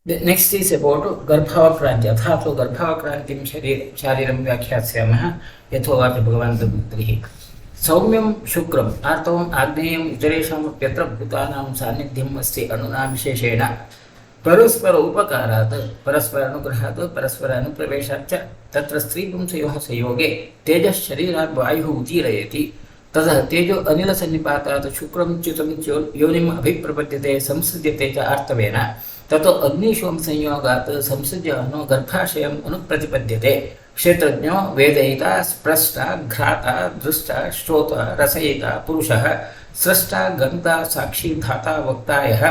The next is about garbhavakranti. अथा तो गर्भावक्रांतिं शारीरं व्याख्यास्यामः यथोवाच भगवान् सौम्यं शुक्रम् आर्तवम् आग्नेयम् इतरेषामप्यत्र भूतानां सान्निध्यम् अस्ति अणुना विशेषेण परस्पर उपकारात् परस्पर अनुग्रहात् परस्पर अनुप्रवेशात् च तत्र स्त्रीपुंसयोः संयोगे तेजः शरीरात् वायुः उदीरयति ततः तेजो अनिलसन्निपातात् शुक्रं च्युतं योनिम् अभिप्रपद्यते संसृज्यते च आर्तवेन ततो अग्निशोम संयोगात् संसृज्य अनु गर्भाशयम् अनुप्रतिपद्यते क्षेत्रज्ञो वेदयिता स्प्रष्टा घ्राता दृष्टा श्रोता रसयिता पुरुषः स्रष्टा गन्ता साक्षी धाता वक्ता यः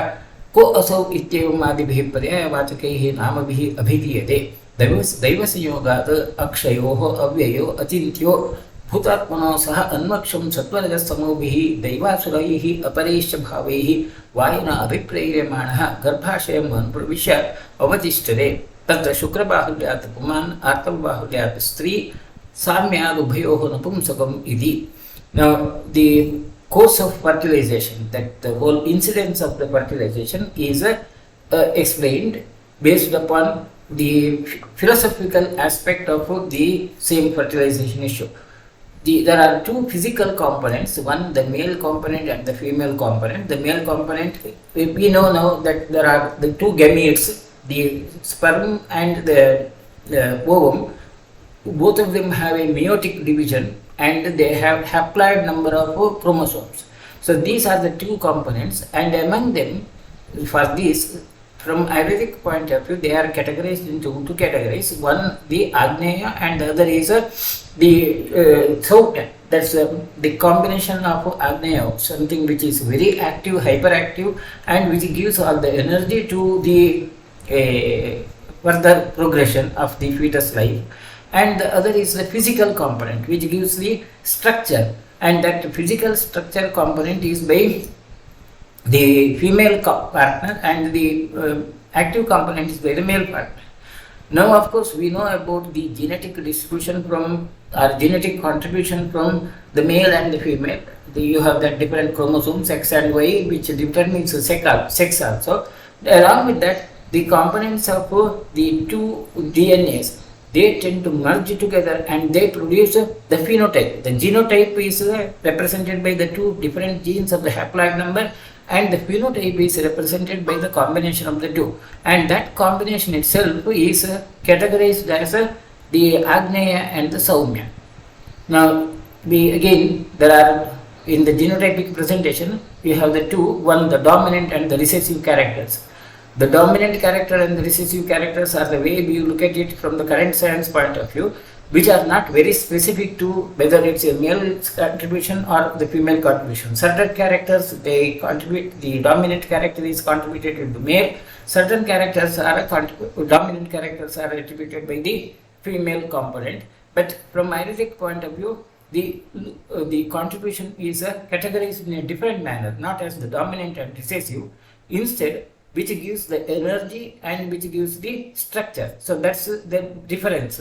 को असौ इत्येवम् आदिभिः पर्यायवाचकैः नामभिः अभिधीयते दैवसंयोगात् अक्षयोः अव्ययो अचिन्त्यो भूतात्मनो सह अन्वक्षं सत्वरजस्तमोभिः दैवासुरैः अपरैश्च भावैः वायुना अभिप्रेर्यमाणः गर्भाशयम् अनुप्रविश्य अवतिष्ठते तत्र शुक्रबाहुल्यात् पुमान् आर्तवबाहुल्यात् स्त्री साम्यादुभयोः नपुंसकम् इति. Now the course of fertilization, that the whole incidence of the fertilization is explained based upon the philosophical aspect of the same fertilization issue. There are two physical components, one the male component and the female component. The male component, we know now that there are the two gametes, the sperm and the ovum. Both of them have a meiotic division and they have haploid number of chromosomes. So these are the two components, and among them, for these, from Ayurvedic point of view, they are categorized into two categories. One, the Agneya, and the other is the Saukya. That's the combination of Agneya, something which is very active, hyperactive, and which gives all the energy to the further progression of the fetus life. And the other is the physical component, which gives the structure, and that physical structure component is by the female partner, and the active component is by the male partner. Now, of course, we know about the genetic distribution from or genetic contribution from the male and the female. You have that different chromosomes X and Y, which determines sex also. Along with that, the components of the two DNAs, they tend to merge together and they produce the phenotype. The genotype is represented by the two different genes of the haploid number, and the phenotype is represented by the combination of the two. And that combination itself is categorized as the Agneya and the Saumya. Now, there are in the genotypic presentation, we have the two, one the dominant and the recessive characters. The dominant character and the recessive characters are the way we look at it from the current science point of view, which are not very specific to whether it's a male contribution or the female contribution. Certain characters, they contribute, the dominant character is contributed to male, certain characters are dominant characters are attributed by the female component. But from Ayurvedic point of view, the contribution is categorized in a different manner, not as the dominant and recessive. Instead, which gives the energy and which gives the structure. So that's the difference.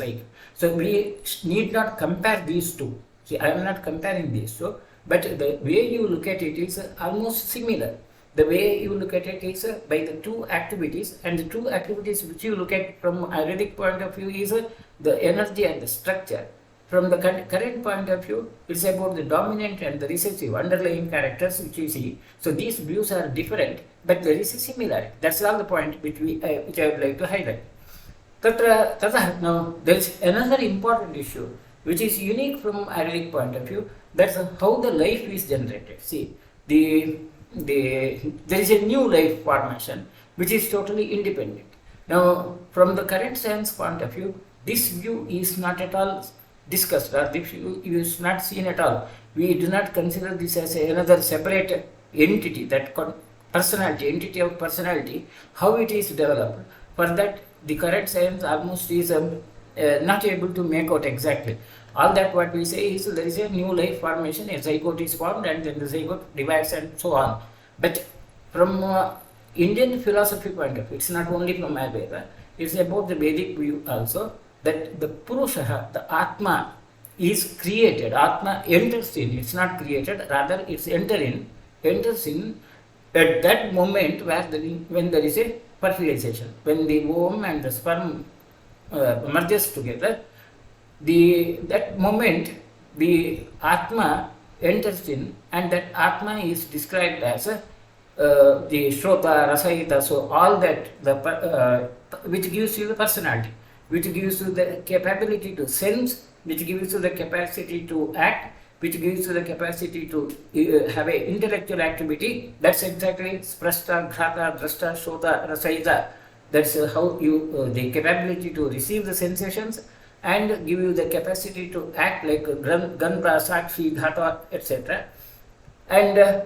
So we need not compare these two. See, I am not comparing these two, but the way you look at it is almost similar. The way you look at it is by the two activities, and the two activities which you look at from Ayurvedic point of view is the energy and the structure. From the current point of view, it's about the dominant and the recessive underlying characters which you see. So these views are different, but there is a similarity. That's all the point which I would like to highlight. Now, there is another important issue which is unique from Ayurvedic point of view. That's how the life is generated. See, there is a new life formation which is totally independent. Now, from the current science point of view, this view is not at all discussed, or this view is not seen at all. We do not consider this as another separate entity, that entity of personality, how it is developed. For that, the current science almost is not able to make out exactly. All that what we say is there is a new life formation, a zygote is formed, and then the zygote divides and so on. But from Indian philosophy point of view, it's not only from Ayurveda, it's about the Vedic view also, that the Purusha, the Atma, is created. Atma enters in, it's not created, rather it's enters in at that moment when there is a fertilization. When the ovum and the sperm merges together, that moment the Atma enters in, and that Atma is described as the Shrota, Rasahita, so all that which gives you the personality, which gives you the capability to sense, which gives you the capacity to act, which gives you the capacity to have a intellectual activity. That's exactly Sprashta, Ghrata, Drashta, Shota, Rasahita. That's how you the capability to receive the sensations and give you the capacity to act like Ganpa, Sakshi, Ghata, etc. And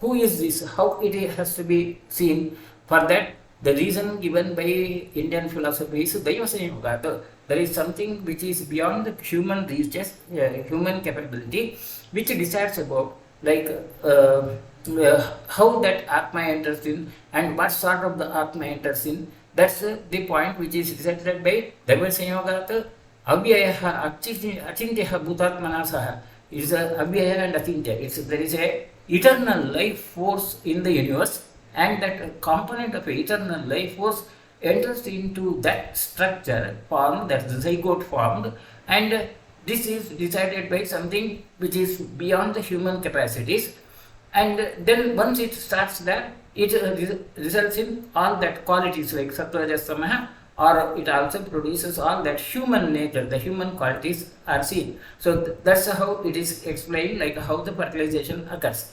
who is this? How it has to be seen? For that, the reason given by Indian philosophy is Daivasayogata. There is something which is beyond the human reaches, human capability, which decides about like how that Atma enters in and what sort of the Atma enters in. That's the point which is decided by Daivasayogata. Abhyayaha Achintyaha Bhutatmanasaha is Abhyaya and Achintya. There is a eternal life force in the universe, and that component of eternal life force enters into that structure formed, that the zygote formed, and this is decided by something which is beyond the human capacities. And then once it starts there, it results in all that qualities like Sattva, Rajas, Tamaha, or it also produces all that human nature, the human qualities are seen. So that's how it is explained, like how the fertilization occurs.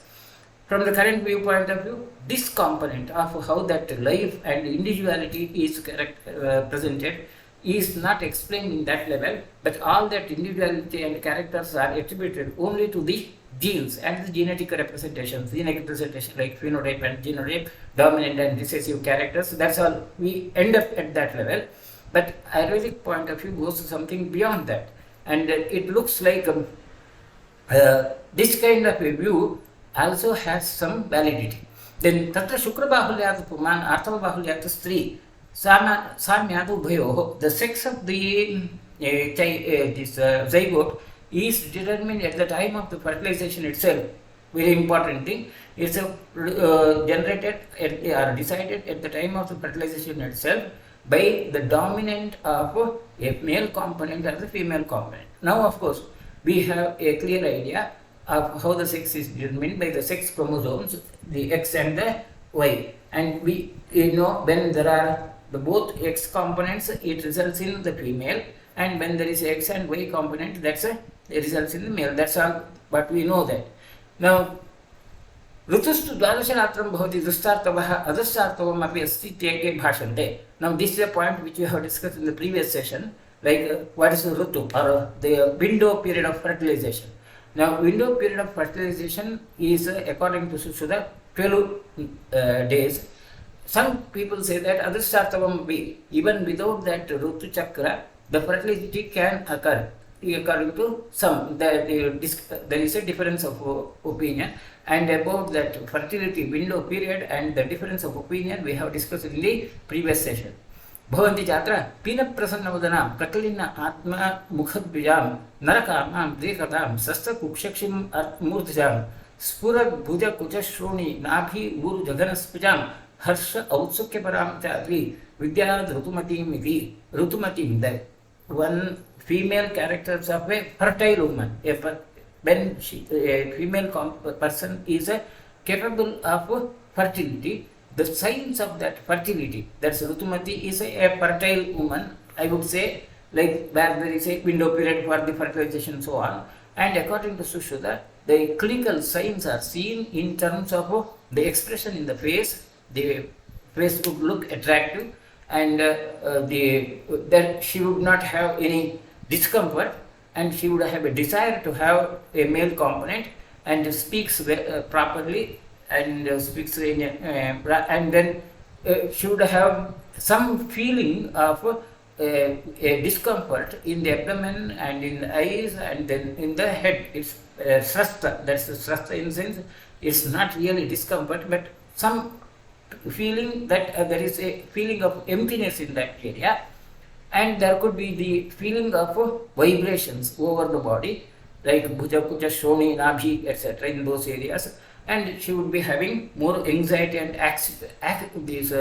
From the current viewpoint of view, this component of how that life and individuality is presented is not explained in that level, but all that individuality and characters are attributed only to the genes and the genetic representations, like phenotype and genotype, dominant and recessive characters. That's all. We end up at that level. But Ayurvedic point of view goes to something beyond that, and it looks like this kind of a view also has some validity. Then Tatra Shukra Bahulyat Puman, Arthava Bahulyat Stri, Samyatu Bhayo, the sex of the zygote is determined at the time of the fertilization itself. Very important thing. It's generated or decided at the time of the fertilization itself by the dominant of a male component or the female component. Now, of course, we have a clear idea of how the sex is determined by the sex chromosomes, the X and the Y. And we know when there are the both X components, it results in the female, and when there is X and Y component, that's it results in the male. That's all, but we know that. Now, Rutustu Dvadasharatram Bhavati Dustartavaha Adustartavam Api Asti Teke Bhashante. Now, this is a point which we have discussed in the previous session, like what is the Rutu, or the window period of fertilization. Now, window period of fertilization is according to Sushruta 12 days. Some people say that Adustartavam Api, even without that Rutu Chakra, the fertility can occur. According to some, there is a difference of opinion, and about that fertility window period and the difference of opinion we have discussed in the previous session. Bhavanti Chatra, Pina Prasannavadana, Katalina Atma Mukhadvijam, Narakam, Drekatam, Sasta Kukshakshim Murtijam, Spura Bhuja Kucha Shroni, Nabhi Guru Jaganaspijam, Harsha Outsukya Param Chatri, Vidya Rutumati Miti, Rutumati, that one female characters of a fertile woman. When a female person is capable of fertility, the signs of that fertility, that's Rutumati, is a fertile woman, I would say, like where there is a window period for the fertilization and so on. And according to Sushruta, the clinical signs are seen in terms of the expression in the face. The face would look attractive, and that she would not have any discomfort, and she would have a desire to have a male component, and speaks properly, and speaks in and then she would have some feeling of a discomfort in the abdomen and in the eyes, and then in the head. It's srasta. That's the srasta in the sense it's not really discomfort, but some feeling that there is a feeling of emptiness in that area, and there could be the feeling of vibrations over the body, like Bhuja, Kucha, Shoni, Nabhi, etc. in those areas. and she would be having more anxiety and these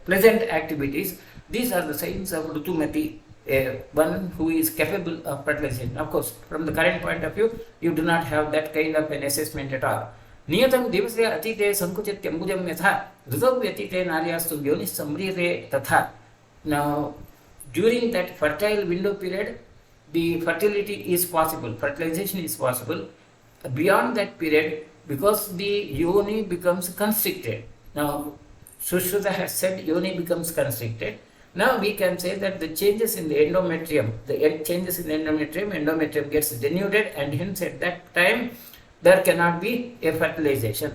pleasant activities. These are the signs of Rutumati, one who is capable of fertilization. Of course, from the current point of view, you do not have that kind of an assessment at all. नियतं दिवसे अतीते संकुचित्यम्बुजं यथा ऋतौ व्यतीते नार्यास्तु योनिः सम्रियते तथा. Now, during that fertile window period, the fertility is possible, fertilization is possible. Beyond that period, because the yoni becomes constricted. Now, Sushruta has said yoni becomes constricted. Now we can say that the changes in the endometrium, endometrium gets denuded, and hence at that time there cannot be a fertilization.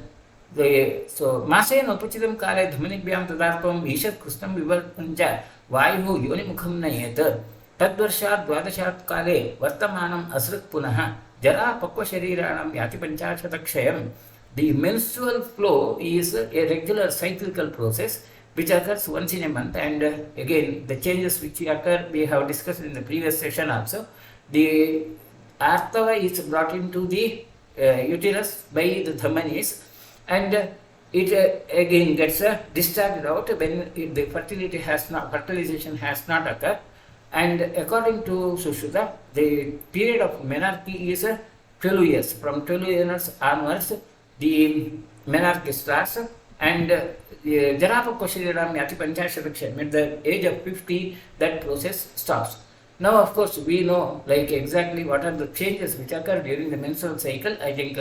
So, Masen Opachidam Kale Dhamanibyam Tadarpam Ishat Kustam Vivarpunja Vayu Yonimukham Nayet Tadvarshat Dwadashat Kale Vartamanam Asrik Punaha Jara Pakwa Shariranam Yati Panchachataksayam. The menstrual flow is a regular cyclical process which occurs once in a month, and again the changes which occur we have discussed in the previous session also. The Artava is brought into the uterus by the dhamanis, and it again gets discharged out when the fertilization has not occurred. And according to Sushruta, the period of menarche is 12 years. From 12 years onwards, the menarche starts, and Jarapakoshiram Yati Panchashatakshan, at the age of 50, that process stops. Now, of course, we know like exactly what are the changes which occur during the menstrual cycle. I think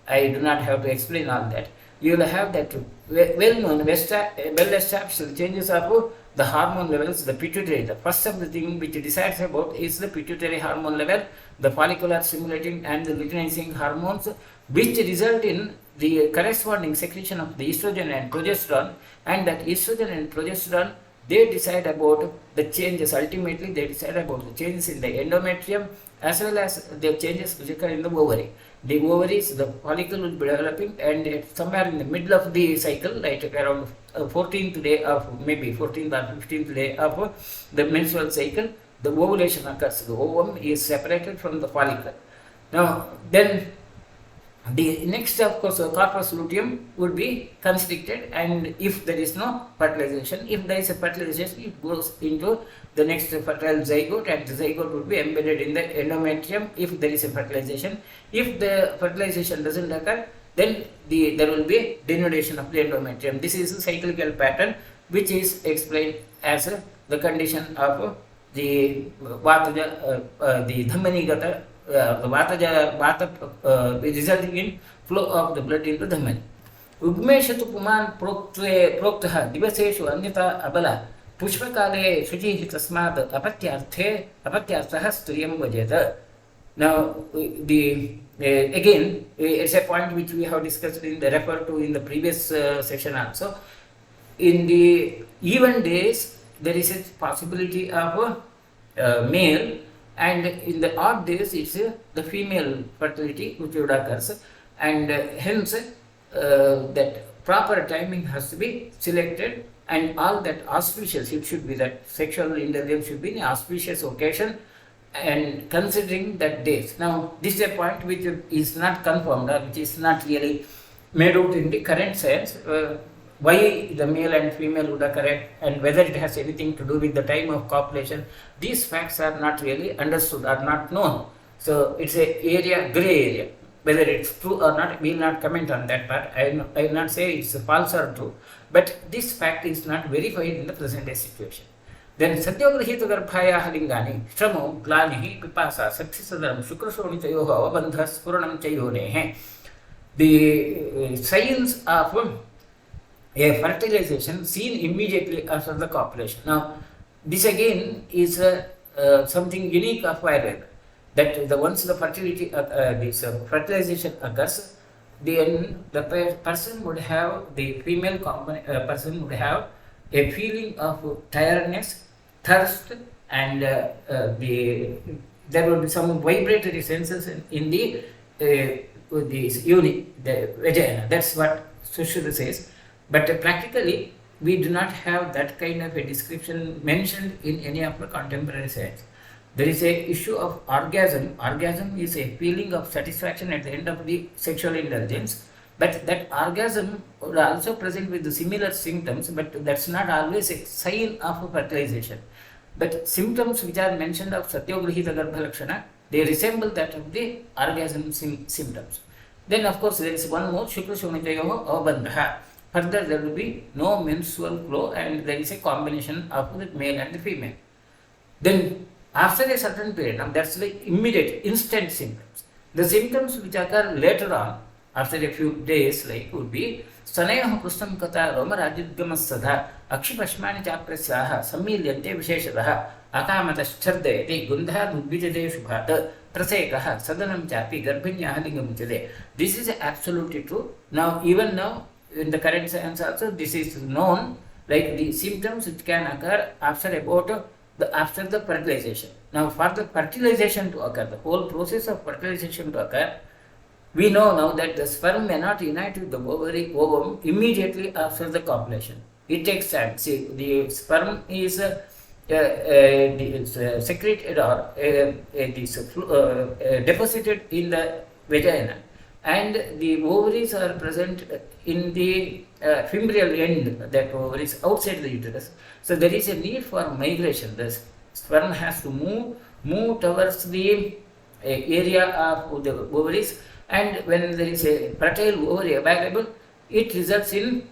I do not have to explain all that. You will have that well-known, well-established changes of the hormone levels, the pituitary. The first of the thing which decides about is the pituitary hormone level, the follicular stimulating and the luteinizing hormones, which result in the corresponding secretion of the estrogen and progesterone, and that estrogen and progesterone, they decide about the changes. Ultimately, they decide about the changes in the endometrium as well as the changes which occur in the ovary. The ovaries, the follicle will be developing, and somewhere in the middle of the cycle, like around 14th day of, maybe 14th or 15th day of the menstrual cycle, the ovulation occurs. The ovum is separated from the follicle. Now, then the next, of course, corpus luteum would be constricted, and if there is no fertilization, if there is a fertilization, it goes into the next fertile zygote, and the zygote would be embedded in the endometrium if there is a fertilization. If the fertilization doesn't occur, then there will be denudation of the endometrium. This is a cyclical pattern which is explained as the condition of the Vataja, the Dhammanigata. Vata resulting in flow of the blood into the mani. Ugmeshatu Puman Proktaha Divaseshu Anyata Abala Pushpakale Shuji Tasmad Apatyarthaha Stuyam Vajeta. Now, again, it's a point which we have discussed referred to in the previous session also. In the even days, there is a possibility of male, and in the odd days it's the female fertility which would occur, and hence that proper timing has to be selected, and all that auspicious, it should be that sexual indulgence should be an auspicious occasion, and considering that days. Now, this is a point which is not confirmed, or which is not really made out in the current science. Why the male and female would occur, and whether it has anything to do with the time of copulation, these facts are not really understood, are not known. So it's a gray area. Whether it's true or not, we will not comment on that part. I will not say it's false or true, but this fact is not verified in the present day situation. Then Satyograhita Garbhaya Lingani, Shramo, Glanihi, Pipasa, Saksisadaram, Shukrashonitayo, Avandhas, Puranam Chayone. The signs of a fertilization seen immediately after the copulation. Now, this again is something unique of Ayurveda, that once the fertilization occurs, then the person would have, the female person would have a feeling of tiredness, thirst, and there will be some vibratory senses in the yoni, the vagina. That's what Sushruta says. But practically, we do not have that kind of a description mentioned in any of the contemporary science. There is a issue of orgasm. Orgasm is a feeling of satisfaction at the end of the sexual indulgence. But that orgasm would also present with the similar symptoms, but that's not always a sign of fertilization. But symptoms which are mentioned of Satyogrihita Garbhalakshana, they resemble that of the orgasm symptoms. Then of course there is one more, Shukla Shonitayoho Avabandha. Further there will be no menstrual flow and there is a combination of the male and the female. Then after a certain period, now that's the immediate, instant symptoms. The symptoms which occur later on, after a few days, like would be Sanayah Kustam Kata Romarajidgamasada Akshipashmani Chaprasyaha Samilyante Visheshadaha Akamataschardayati Gundha Dudbijade Shubhata Prasekaha Sadanam Chapi Garbhinya Halingamuchade. This is absolutely true. Now, even now, in the current science also, this is known, like the symptoms which can occur after the fertilization. Now, for the fertilization to occur, the whole process of fertilization to occur, we know now that the sperm may not unite with the ovum immediately after the copulation. It takes time. See, the sperm is secreted or deposited in the vagina, and the ovaries are present in the fimbrial end, that ovaries outside the uterus. So there is a need for migration. The sperm has to move towards the area of the ovaries, and when there is a fertile ovary available, it results in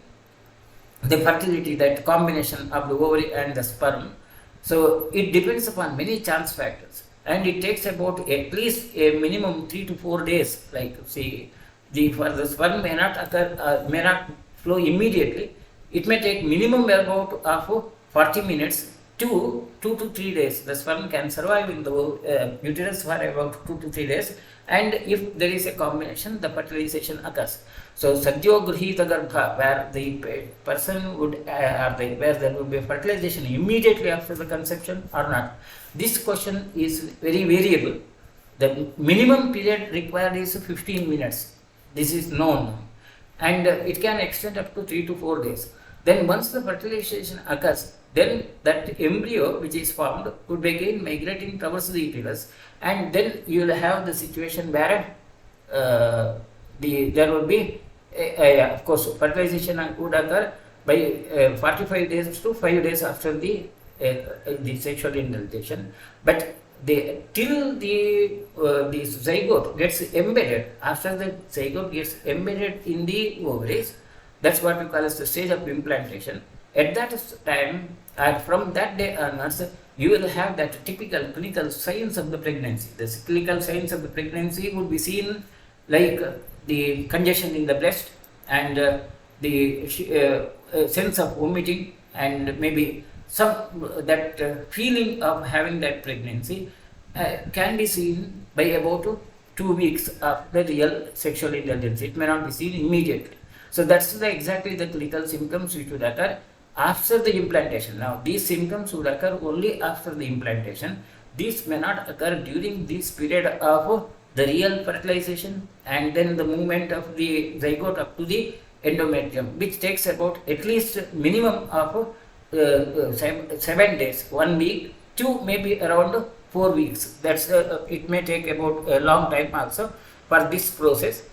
the fertility, that combination of the ovary and the sperm. So it depends upon many chance factors, and it takes about at least a minimum 3 to 4 days. Like see, for the sperm may not occur, may not flow immediately. It may take minimum about of 40 minutes to 2 to 3 days. The sperm can survive in the uterus for about 2 to 3 days, and if there is a combination, the fertilization occurs. So Sadyogrihita Garbha, where the person would, where there would be fertilization immediately after the conception or not. This question is very variable. The minimum period required is 15 minutes. This is known, and it can extend up to 3 to 4 days. Then once the fertilization occurs, then that embryo which is formed would begin migrating towards the uterus, and then you will have the situation where there will be, of course, fertilization would occur by 45 days to 5 days after the sexual indulgence. But till the zygote gets embedded, after the zygote gets embedded in the ovaries, that's what we call as the stage of implantation. At that time, and from that day onwards, you will have that typical clinical signs of the pregnancy. The clinical signs of the pregnancy would be seen like the congestion in the breast and the sense of vomiting, and maybe some that feeling of having that pregnancy can be seen by about 2 weeks after the real sexual indulgence. It may not be seen immediately. So that's exactly the clinical symptoms which would occur after the implantation. Now, these symptoms would occur only after the implantation. These may not occur during this period of the real fertilization and then the movement of the zygote up to the endometrium, which takes about at least minimum of 7 days, 1 week, to maybe around 4 weeks. That's it may take about a long time also for this process.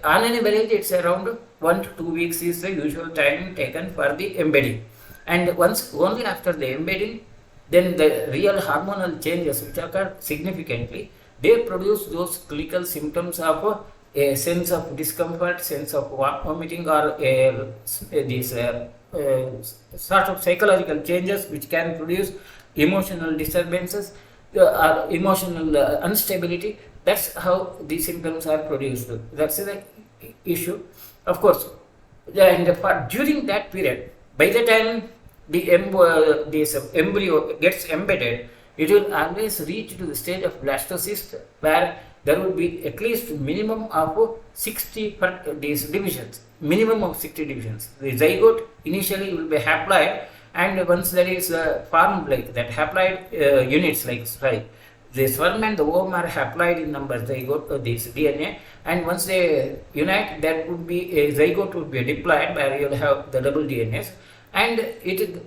On an average, it's around 1 to 2 weeks is the usual time taken for the embedding. And once only after the embedding, then the real hormonal changes which occur significantly, they produce those clinical symptoms of a sense of discomfort, sense of vomiting, or these sort of psychological changes which can produce emotional disturbances or emotional instability. That's how these symptoms are produced. That's the issue. Of course, and during that period, by the time the embryo gets embedded, it will always reach to the stage of blastocyst, where there will be at least minimum of 60 these divisions. Minimum of 60 divisions. The zygote initially will be haploid, and once there is formed like that haploid units like spike, the sperm and the ovum are haploid in number, zygote, this DNA, and once they unite, that would be a zygote would be diploid, where you will have the double DNAs, and it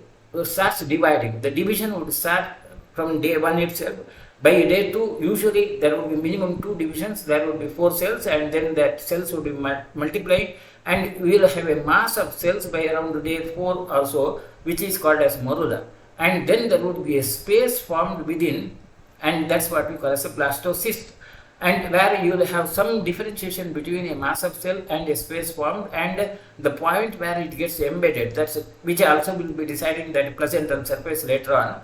starts dividing. The division would start from day 1 itself, By day 2, usually there will be minimum 2 divisions, there will be 4 cells, and then that cells will be multiplied, and we will have a mass of cells by around day 4 or so, which is called as morula. And then there would be a space formed within, and that's what we call as a blastocyst, and where you will have some differentiation between a mass of cell and a space formed, and the point where it gets embedded, that's which also will be deciding that placental surface later on.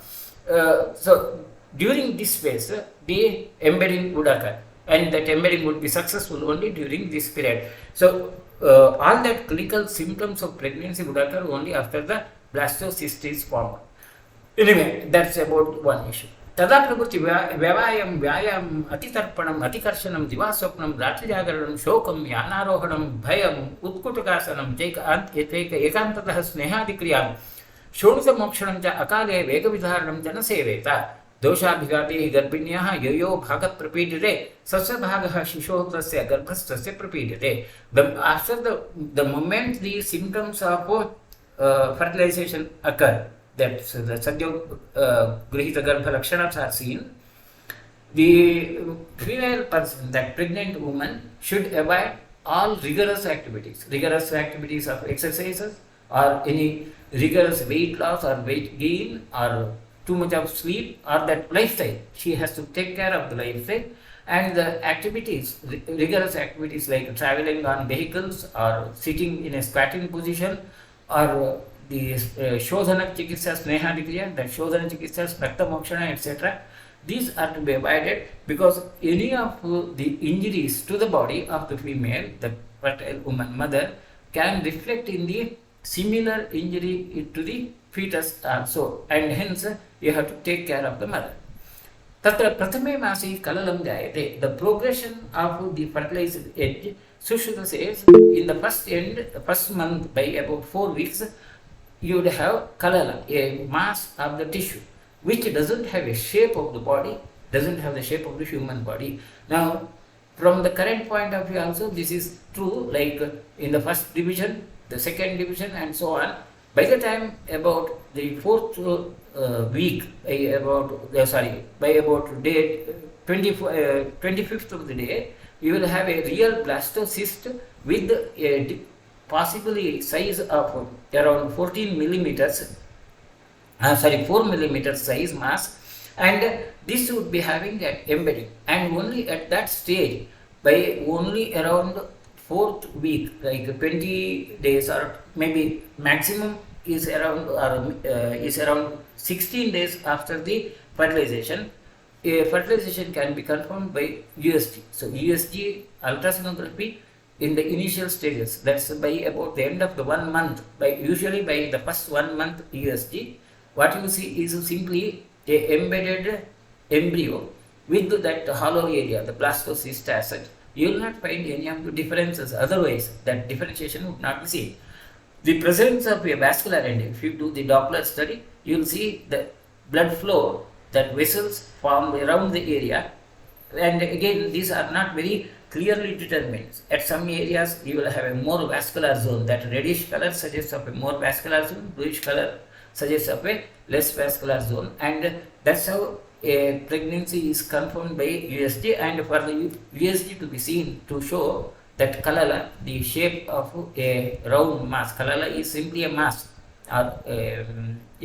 So during this phase, the embedding would occur, and that embedding would be successful only during this period. So all that clinical symptoms of pregnancy would occur only after the blastocyst is formed. Anyway, that's about one issue. तदा प्रभृति व्यवायम व्यायाम अतितर्पणम अतिकर्षणम दिवास्वप्नम रात्रिजागरणम शोकम यानारोहणम भयम उत्कुटकासनम cheque एकांततः स्नेहादिक्रियां षोडशमोक्षणं च अकाले वेगविधारणं च न सेवेत दोषाभिघाते गर्भिण्याः यो भागः प्रपीड्यते सस्य भागः शिशोः तस्य गर्भस्थस्य प्रपीड्यते. After the moment the symptoms of fertilization occur, that the Sadhya Grihita Garbha Lakshanas are seen, the female person, that pregnant woman, should avoid all rigorous activities of exercises or any rigorous weight loss or weight gain or too much of sleep or that lifestyle. She has to take care of the lifestyle, and the activities, rigorous activities like traveling on vehicles or sitting in a squatting position or the Shodhana Chikitsa Snehadikriya, that Shodhana Chikitsa, Prakta Mokshana, etc. These are to be avoided, because any of the injuries to the body of the female, the fertile woman, mother, can reflect in the similar injury to the fetus also, and hence you have to take care of the mother. Tatra Prathame Masi Kalalam Jayate, the progression of the fertilized egg, Sushruta says, in the first month by about 4 weeks, you would have kalala, a mass of the tissue, which doesn't have a shape of the body, doesn't have the shape of the human body. Now, from the current point of view also, this is true, like in the first division, the second division, and so on. By the time about the fourth week, by about day 25th of the day, you will have a real blastocyst with a possibly size of around 14 millimeters, 4 millimeters size mass, and this would be having an embedding, and only at that stage, by only around 4th week, like 20 days or maybe maximum is around 16 days after the fertilization, fertilization can be confirmed by USG. So USG ultrasonography in the initial stages, that's by about the end of the 1 month, usually by the first 1 month USG, what you see is simply a embedded embryo with that hollow area, the blastocyst as such. You will not find any of the differences, otherwise that differentiation would not be seen. The presence of a vascular end, if you do the Doppler study, you will see the blood flow, that vessels formed around the area, and again these are not very clearly determined. At some areas you will have a more vascular zone, that reddish color suggests of a more vascular zone, bluish color suggests of a less vascular zone, and that's how a pregnancy is confirmed by USG. And for the USG to be seen to show that kalala, the shape of a round mass, kalala is simply a mass or a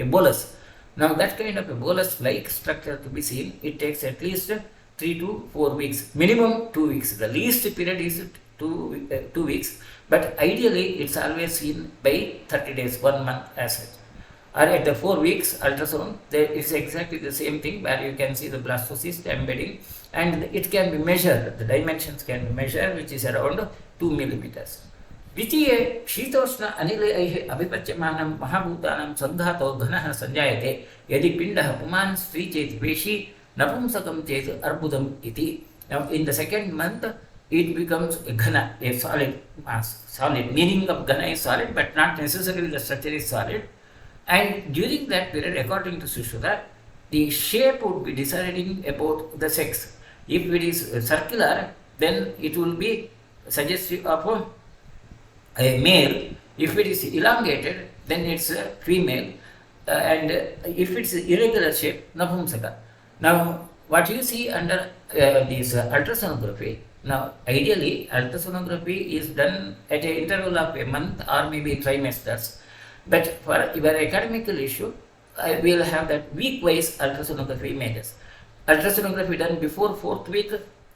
bolus. Now that kind of a bolus-like structure to be seen, it takes at least 3 to 4 weeks, minimum 2 weeks. The least period is 2 weeks, but ideally it's always seen by 30 days, 1 month as such. Or at the 4 weeks ultrasound, there is exactly the same thing, where you can see the blastocyst embedding, and it can be measured, the dimensions can be measured, which is around 2 millimeters. द्वितीये शीतोष्ण अनिलैः अभिपच्यमानं महाभूतानां सङ्घातो घनः सञ्जायते यदि पिण्डः पुमान् स्त्री चेत् पेशी नपुंसकं चेत् अर्बुदम् इति. Now in the second month it becomes a ghana, a solid mass. Solid, meaning of ghana is solid, but not necessarily the structure is solid. And during that period, according to Sushruta, the shape would be deciding about the sex. If it is circular, then it will be suggestive of a male. If it is elongated, then it's a female, and if it's irregular shape, napumsaka. Now, what you see under this ultrasonography, now ideally ultrasonography is done at an interval of a month or maybe trimesters, but for your academical issue, we will have that week-wise ultrasonography images. Ultrasonography done before 4th week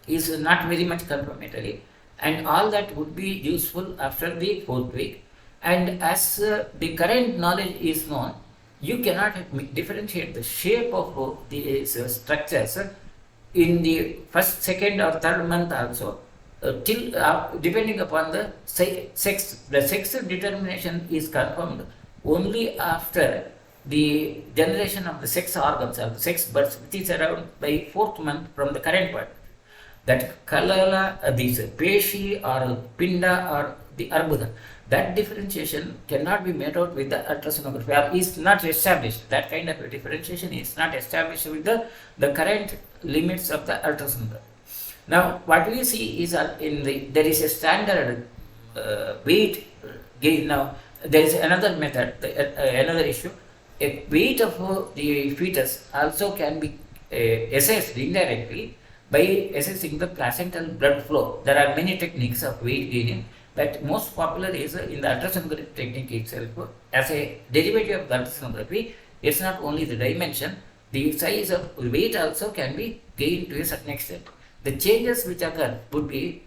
is not very much confirmatory, and all that would be useful after the 4th week. And as the current knowledge is known, you cannot differentiate the shape of these structures in the first, second, or third month also, till depending upon the sex. The sex determination is confirmed only after the generation of the sex organs or the sex buds, which is around by 4th month from the current one. That kalala, this peshi or pinda or the arbuda, that differentiation cannot be made out with the ultrasonography, or is not established. That kind of a differentiation is not established with the current limits of the ultrasonography. Now, what we see is there is a standard weight gain. Now, there is another method, another issue. A weight of the fetus also can be assessed indirectly by assessing the placental blood flow. There are many techniques of weight gaining, but most popular is in the ultrasonography technique itself. As a derivative of the ultrasonography, it's not only the dimension, the size of weight also can be gained to a certain extent. The changes which occur would be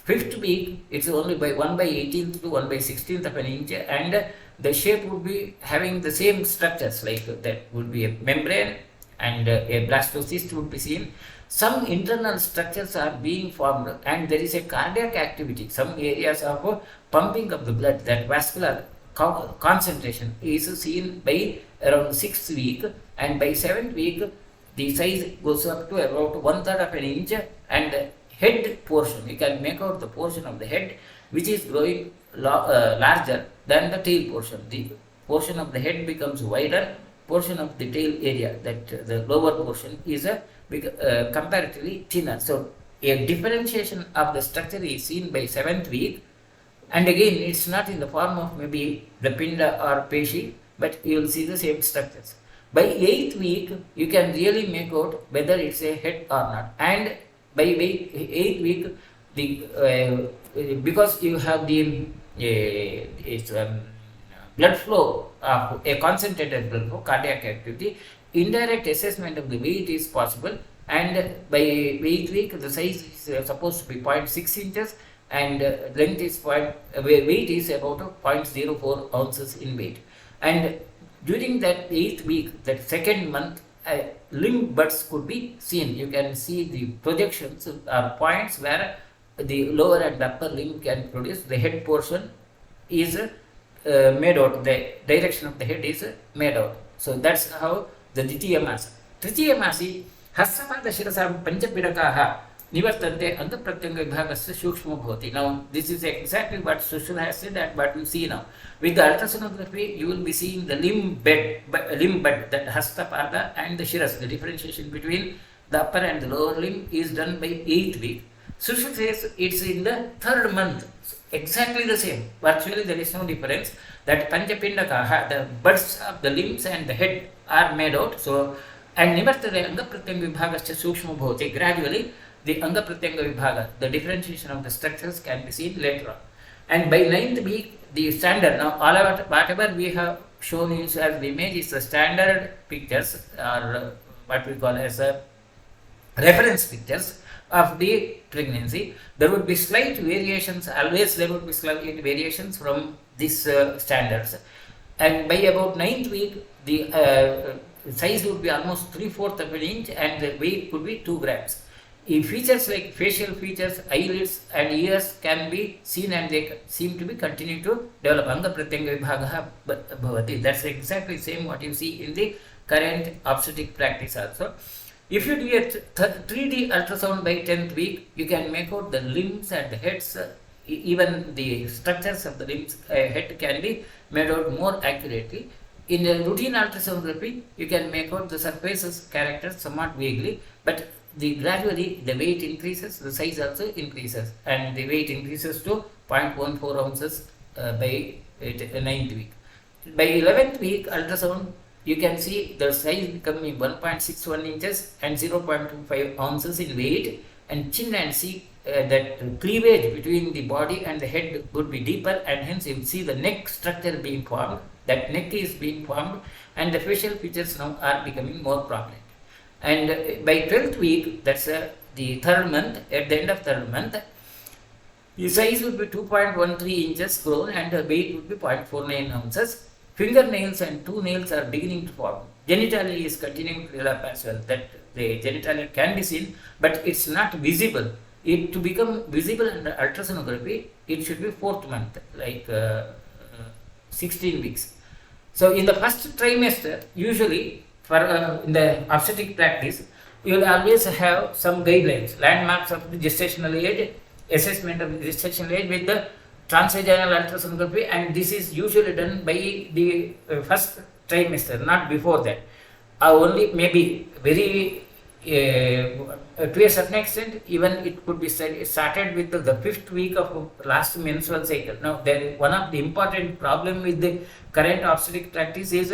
5th week, it's only by 1/18th to 1/16th of an inch, and the shape would be having the same structures, like that would be a membrane and a blastocyst would be seen. Some internal structures are being formed, and there is a cardiac activity. Some areas of pumping of the blood, that vascular concentration is seen by around 6th week, and by 7th week the size goes up to about 1/3 of an inch, and head portion, you can make out the portion of the head which is growing larger than the tail portion. The portion of the head becomes wider, portion of the tail area, that the lower portion is comparatively thinner. So a differentiation of the structure is seen by 7th week, and again it's not in the form of maybe the pinda or peshi, but you will see the same structures. By 8th week, you can really make out whether it's a head or not, and by 8th week, because you have the blood flow, a concentrated blood flow, cardiac activity, indirect assessment of the weight is possible, and by 8th week the size is supposed to be 0.6 inches, and length is weight is about 0.04 ounces in weight. And during that 8th week, that second month, limb buds could be seen. You can see the projections or points where the lower and upper limb can produce. The head portion is made out, the direction of the head is made out. So that's how the Ditiya Masi. Tritiya Masi, Hasapada Shirasam Panchapidakaha Nivartante and the Pratyanga Vibhagasya Shukshma Bhoti. Now, this is exactly what Sushil has said, and what you see now. With the ultrasonography, you will be seeing the limb bud, that Hastapada and the Shiras. The differentiation between the upper and the lower limb is done by 8th week. Sushil says it's in the 3rd month. Exactly the same. Virtually there is no difference. That Panchapindakaha, the buds of the limbs and the head are made out. So, and Nivartade Anga Pratyanga Vibhagasya Shukshma Bhoti. Gradually, the Anga Pratyanga Vibhaga, the differentiation of the structures can be seen later on. And by 9th week, the standard, now all of whatever we have shown you as the image is the standard pictures, or what we call as a reference pictures of the pregnancy. There would be slight variations, always there would be slight variations from these standards. And by about 9th week, the size would be almost 3/4 of an inch, and the weight could be 2 grams. In features like facial features, eyelids and ears can be seen, and they seem to be continuing to develop. Anga Pratyanga Vibhagaha Bhavati. That's exactly the same what you see in the current obstetric practice also. If you do a 3D ultrasound by 10th week, you can make out the limbs and the heads, even the structures of the limbs, head can be made out more accurately. In a routine ultrasonography, you can make out the surfaces characters somewhat vaguely, but gradually the weight increases, the size also increases, and the weight increases to 0.14 ounces by 9th week. By 11th week ultrasound, you can see the size becoming 1.61 inches and 0.25 ounces in weight, and chin and see that cleavage between the body and the head would be deeper, and hence you will see the neck structure being formed, that neck is being formed, and the facial features now are becoming more prominent. And by 12th week, that's the third month, at the end of third month, the size would be 2.13 inches grown and the weight would be 0.49 ounces. Fingernails and two nails are beginning to form. Genitalia is continuing to develop as well. That the genitalia can be seen, but it's not visible. It to become visible under ultrasonography, it should be fourth month, like 16 weeks. So in the first trimester, usually for in the obstetric practice, you will always have some guidelines, landmarks of the gestational age, assessment of the gestational age with the transvaginal ultrasonography, and this is usually done by the first trimester, not before that. Only maybe very to a certain extent, even it could be started with the fifth week of last menstrual cycle. Now, one of the important problem with the current obstetric practice is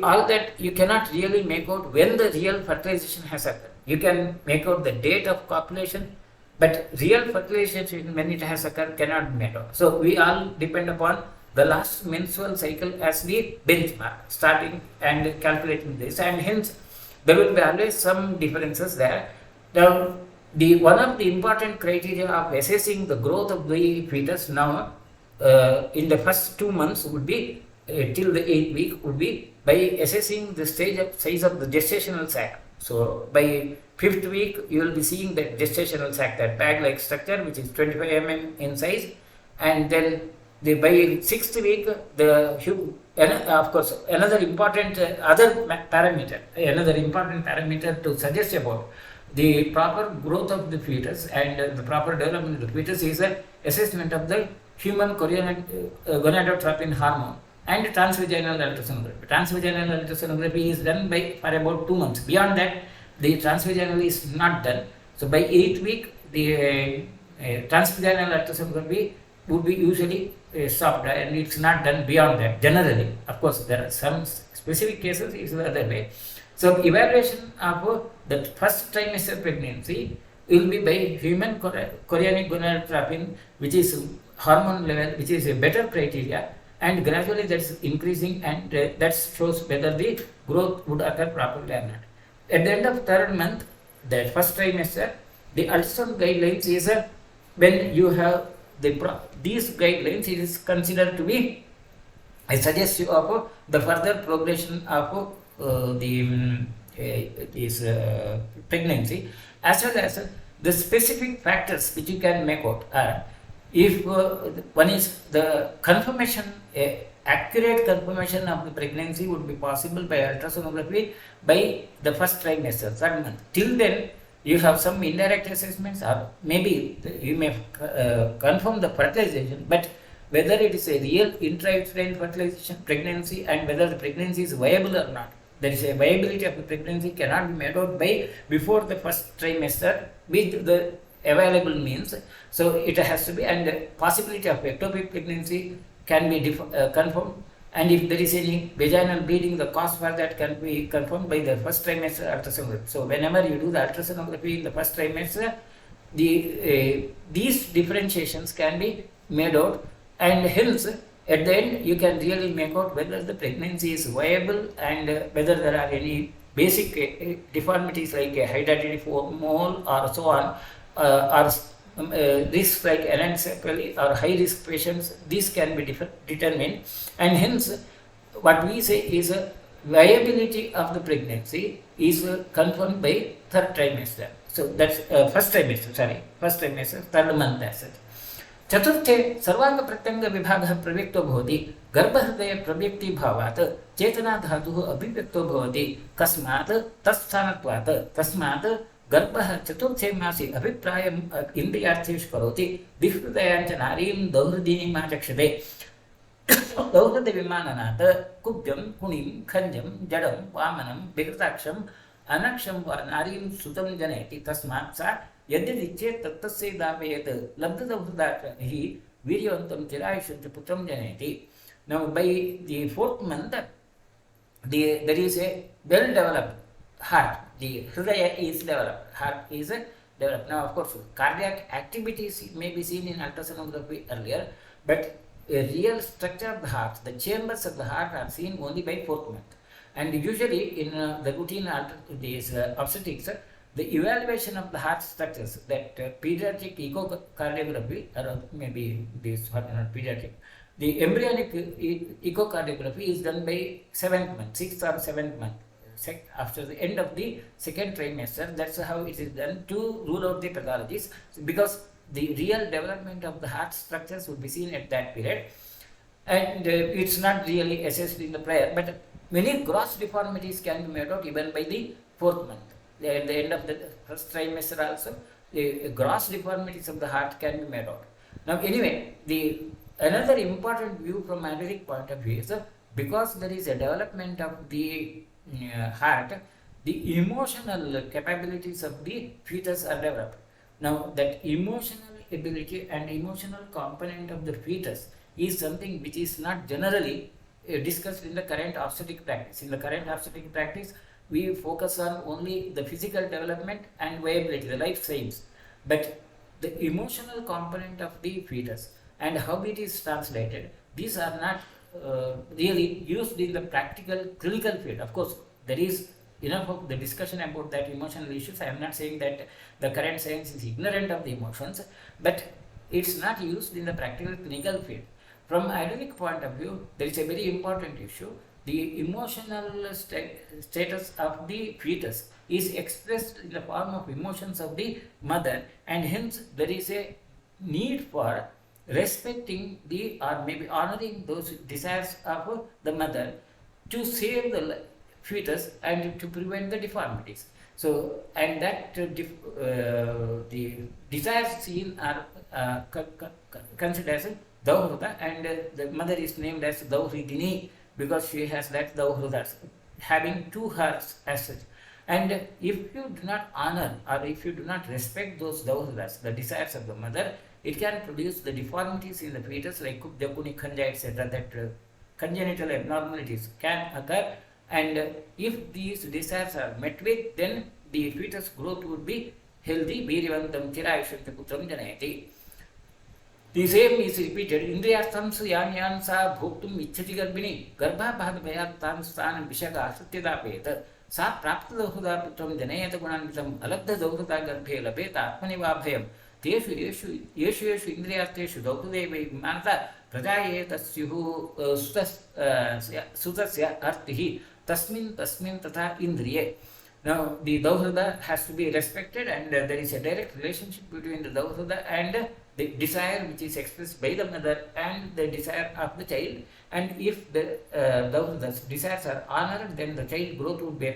all that you cannot really make out when the real fertilization has occurred. You can make out the date of copulation, but real fertilization when it has occurred cannot be made out. So we all depend upon the last menstrual cycle as the benchmark, starting and calculating this, and hence there will be always some differences there. Now, one of the important criteria of assessing the growth of the fetus now in the first 2 months would be till the 8th week would be by assessing the size of the gestational sac. So by 5th week you will be seeing that gestational sac, that bag-like structure which is 25 mm in size, and then by 6th week of course another important parameter to suggest about the proper growth of the fetus and the proper development of the fetus is an assessment of the human gonadotropin hormone and transvaginal ultrasonography. Transvaginal ultrasonography is done for about 2 months. Beyond that, the transvaginal is not done. So by 8th week, the transvaginal ultrasonography would be usually stopped, and it's not done beyond that. Generally, of course, there are some specific cases it's the other way. So evaluation of the first trimester pregnancy will be by human chorionic gonadotropin, which is hormone level, which is a better criteria, and gradually that's increasing, and that shows whether the growth would occur properly or not. At the end of third month, that first trimester, the ultrasound guidelines is when you have these guidelines, it is considered to be a suggestive of the further progression of this pregnancy, as well as the specific factors which you can make out are, if one is the confirmation, accurate confirmation of the pregnancy would be possible by ultrasonography by the first trimester, third month. Till then, you have some indirect assessments, or maybe you may confirm the fertilization, but whether it is a real intrauterine fertilization pregnancy and whether the pregnancy is viable or not, there is a viability of the pregnancy cannot be made out by before the first trimester with the available means. So it has to be, and the possibility of ectopic pregnancy can be confirmed, and if there is any vaginal bleeding, the cause for that can be confirmed by the first trimester ultrasonography. So whenever you do the ultrasonography in the first trimester, these differentiations can be made out, and hence at the end you can really make out whether the pregnancy is viable and whether there are any basic deformities like a hydatidiform mole or so on, or risks like anencephaly or high risk patients. These can be determined, and hence what we say is viability of the pregnancy is confirmed by third trimester. So that's first trimester, third month as such. चतुर्थे सर्वांग प्रत्यंग विभागः प्रव्यक्तो भवति, गर्भहृदय प्रव्यक्ति भावात् चेतना धातुः अभिव्यक्तो भवति, कस्मात् तत्स्थानत्वात्, तस्मात् गर्भः चतुर्थे मासि अभिप्रायम् इन्द्रियार्थेषु करोति, विहृदयाञ्च नारीं दौर्हृदीनीम् आचक्षते, दौर्हृदविमाननात् कुब्जं कुणिं खञ्जं जडं वामनं विकृताक्षं अनक्षं वा नारीं सुतं जनयति, तस्मात् सा यद्यदिच्छेत् तत्तस्यै दापयेत् लब्धदौर्हृदात् हि वीर्यवन्तं चिरायुषं च पुत्रं जनयति. Now by the fourth month, there is a well-developed heart. The hridaya is developed, heart is developed. Now, of course, cardiac activities may be seen in ultrasonography earlier, but a real structure of the heart, the chambers of the heart are seen only by fourth month. And usually in the routine obstetrics, the evaluation of the heart structures, that pediatric echocardiography, or maybe this not pediatric, the embryonic echocardiography is done by 7th month, 6th or 7th month, after the end of the second trimester. That's how it is done to rule out the pathologies, because the real development of the heart structures would be seen at that period, and it's not really assessed in the prior. But many gross deformities can be made out even by the 4th month. At the end of the first trimester also, the gross deformities of the heart can be made out. Now, anyway, another important view from analytic point of view is because there is a development of the heart, the emotional capabilities of the fetus are developed. Now, that emotional ability and emotional component of the fetus is something which is not generally discussed in the current obstetric practice. In the current obstetric practice, we focus on only the physical development and viability, the life science, but the emotional component of the fetus and how it is translated, these are not really used in the practical clinical field. Of course, there is enough of the discussion about that emotional issues. I am not saying that the current science is ignorant of the emotions, but it's not used in the practical clinical field. From identic point of view, there is a very important issue. The emotional status of the fetus is expressed in the form of emotions of the mother, and hence there is a need for respecting or maybe honoring those desires of the mother to save the fetus and to prevent the deformities. So, and that the desires seen are considered as Dauhrada, and the mother is named as Dauhridini because she has that Dauhrudas, having two hearts as such. And if you do not honor or if you do not respect those Dauhrudas, the desires of the mother, it can produce the deformities in the fetus like Kubjakuni Khanja, etc. That congenital abnormalities can occur, and if these desires are met with, then the fetus growth would be healthy. Veerivantam chirayushanta putram janayati. The same is repeated. Indriyastamsu yan sa bhoktum ichchati garbhini garbhabhagabhayattan sthanam vishaka satyadapeta sa prapta dauhruda putram janayata gunanvitam alabdha dauhruda garbhe labeta atmaniva bhayam तेषु येषु इन्द्रियार्थेषु दौहृदेव मानता प्रजायेतस्युः सुतस्य अर्थिः तस्मिन् तथा इन्द्रिये. Now, the Dauhrada has to be respected, and there is a direct relationship between the Dauhrada and the desire which is expressed by the mother and the desire of the child. And if the Dauhrada's desires are honored, then the child growth would be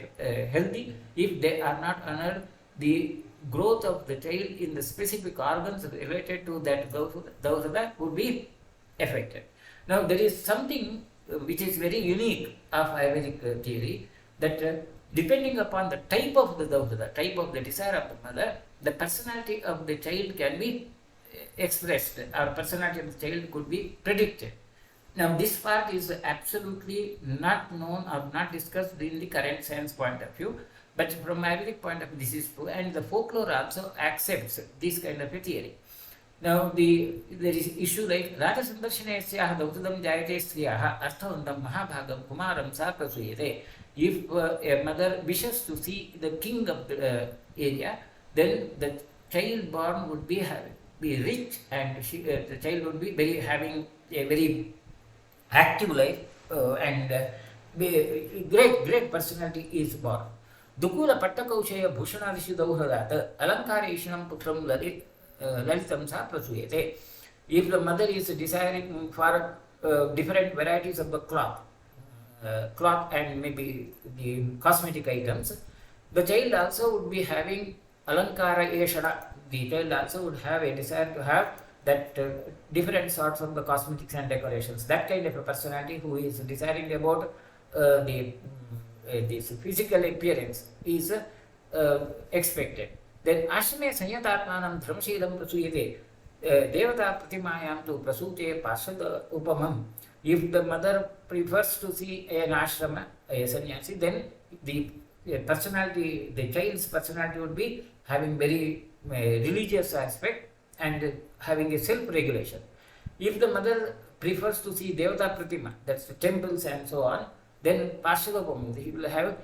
healthy. If they are not honored, the growth of the child in the specific organs related to that Dauhrada would be affected. Now, there is something which is very unique of Ayurvedic theory, that depending upon the type of the Dauhrada, type of the desire of the mother, the personality of the child can be expressed, or personality of the child could be predicted. Now, this part is absolutely not known or not discussed in the current science point of view, but from Ayurvedic point of view, this is true, and the folklore also accepts this kind of a theory. Now, there is issue like Raja Sandarshanasyaha Dautadam Jayate Striyaha Arthavandam Mahabhagam Kumaram Sa Prasuyate. If a mother wishes to see the king of the area, then the child born would be rich, and the child would be having a very active life, and great personality is born. Dukula Pattakaushaya Bhushanadishu Dauhrada Alankarisham Putram Lalitam Sa Prasuyate. If the mother is desiring for different varieties of the cloth and maybe the cosmetic items, the child also would be having Alankara Eshana. The child also would have a desire to have that different sorts of the cosmetics and decorations. That kind of a personality who is desiring about this physical appearance is expected. Then Ashame Sanyatatmanam Dhramshilam Prasuyate Devata Pratimayam to Prasute Pasada Upamam. If the mother prefers to see an ashrama, a sannyasi, then the personality, the child's personality would be having very religious aspect and having a self-regulation. If the mother prefers to see Devata Pratima, that's the temples and so on, then Parshadopam, he will have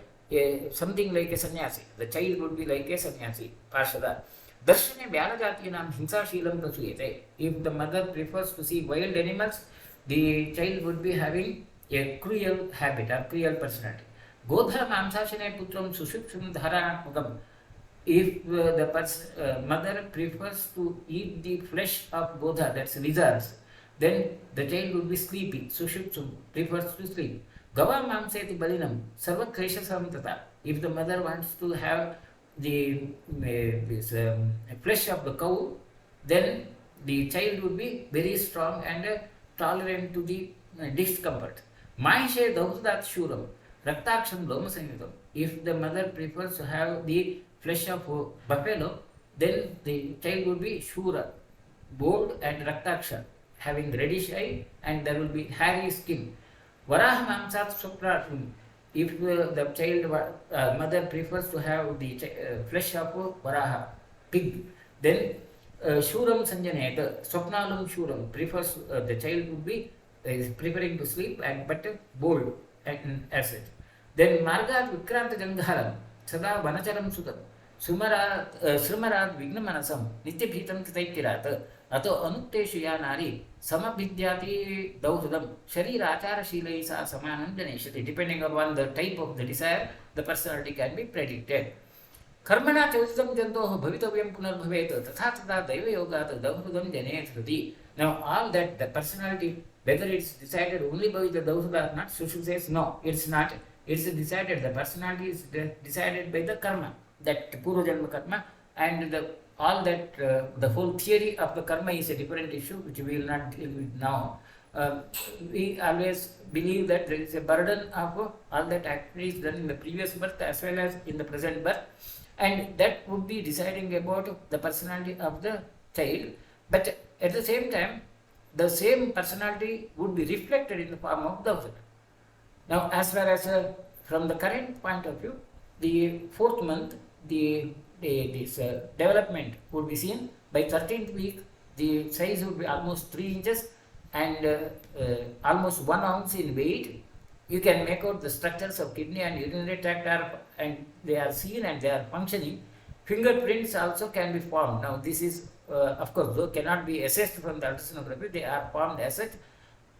something like a sannyasi. The child would be like a sannyasi, Parshada. Darshane Vyanajatinam Hinsa Sheelam Prasuyate. If the mother prefers to see wild animals, the child would be having a cruel habit or cruel personality. Godha Mamsashane Putram Sushupshum Dharanatmukam. If the mother prefers to eat the flesh of Godha, that's lizards, then the child would be sleepy. Sushupshum prefers to sleep. Gava Mamseti Balinam Sarva Kreshasam Tata. If the mother wants to have the flesh of the cow, then the child would be very strong and tolerant to the discomfort. Mahishe Daudat Shuram, Raktaksham Loma Sangitam. If the mother prefers to have the flesh of buffalo, then the child would be Shura, bold and Raktaksha, having reddish eye, and there will be hairy skin. Varaha Mamsat Suprashum. If the child mother prefers to have the flesh of Varaha, pig, then Shuram Sanjaneta, Swapnalum Shuram prefers the child would be preferring to sleep and but bold and as such. Then Margat Vikranta Jangharam, Sada Vanacharam Sudam, Srimarad Vignamanasam, Nityabhitam Taitirata, Ato Anukteshu Yanari, Samavidyati Daudam, Sharira Achara Shilaisa Samanandaneshati, depending upon the type of the desire, the personality can be predicted. Karmana Chausam Janto Bhavitavyam Punarbhavet, Tatha Daiva Yoga, Daudam Jane Sruti. Now, all that the personality, whether it's decided only by the Daudam or not, Sushu says no, it's not. It's decided, the personality is decided by the karma, that Purva Janma karma, and all that the whole theory of the karma is a different issue which we will not deal with now. We always believe that there is a burden of all that activities done in the previous birth as well as in the present birth, and that would be deciding about the personality of the child. But at the same time, the same personality would be reflected in the form of the. Now, as far as from the current point of view, the fourth month, this development would be seen. By 13th week, the size would be almost 3 inches and almost 1 ounce in weight. You can make out the structures of kidney and urinary tract and they are seen and they are functioning. Fingerprints also can be formed. Now, this is of course though cannot be assessed from the ultrasonography. They are formed as such,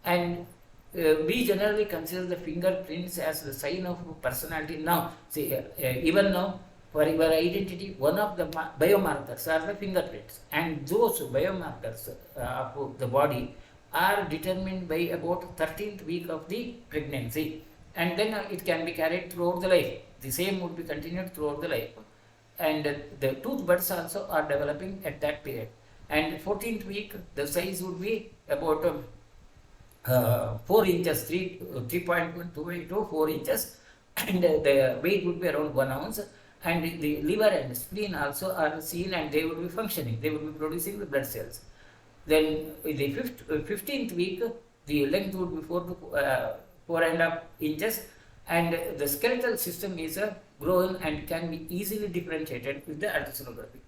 and we generally consider the fingerprints as the sign of personality. Now, see, even now, for your identity, one of the biomarkers are the fingerprints, and those biomarkers of the body are determined by about 13th week of the pregnancy, and then it can be carried throughout the life. The same would be continued throughout the life, and the tooth buds also are developing at that period. And 14th week, the size would be about 4 inches, 3.1 to 4 inches, and the weight would be around 1 ounce, and the liver and spleen also are seen and they would be functioning, they would be producing the blood cells. Then in the 15th week, the length would be 4.5 inches, and the skeletal system is grown and can be easily differentiated with the ultrasonography.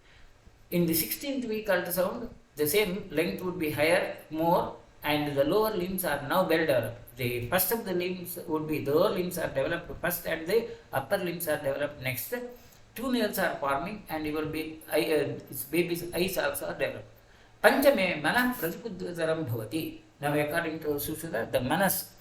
In the 16th week ultrasound, the same length would be higher, more, and the lower limbs are now well developed. The first of the limbs would be, the lower limbs are developed first and the upper limbs are developed next. 2 nails are forming and your baby's eyes also are developed. Panchame manas pratipuddaram bhavati. Now, according to Sushruta, the manas,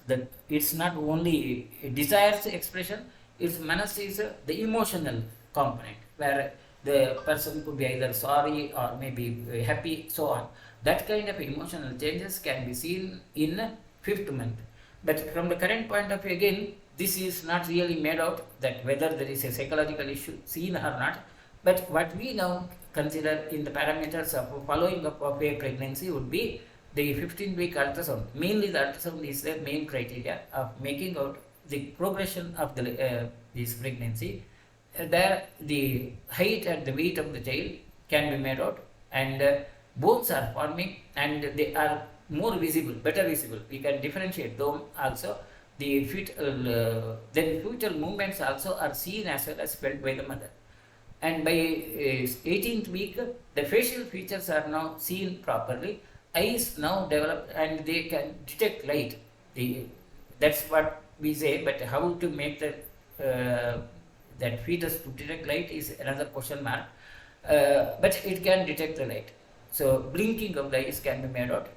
it's not only desires expression, its manas is the emotional component, where the person could be either sorry or maybe happy, so on. That kind of emotional changes can be seen in 5th month. But from the current point of view, again, this is not really made out that whether there is a psychological issue seen or not. But what we now consider in the parameters of following up of a pregnancy would be the 15-week ultrasound. Mainly the ultrasound is the main criteria of making out the progression of this pregnancy. There the height and the weight of the child can be made out, and bones are forming and they are more visible, better visible. We can differentiate them also. The fetal, then fetal movements also are seen as well as felt by the mother. And by 18th week, the facial features are now seen properly. Eyes now develop and they can detect light. That's what we say, but how to make that fetus to detect light is another question mark. But it can detect the light. So blinking of the eyes can be made out.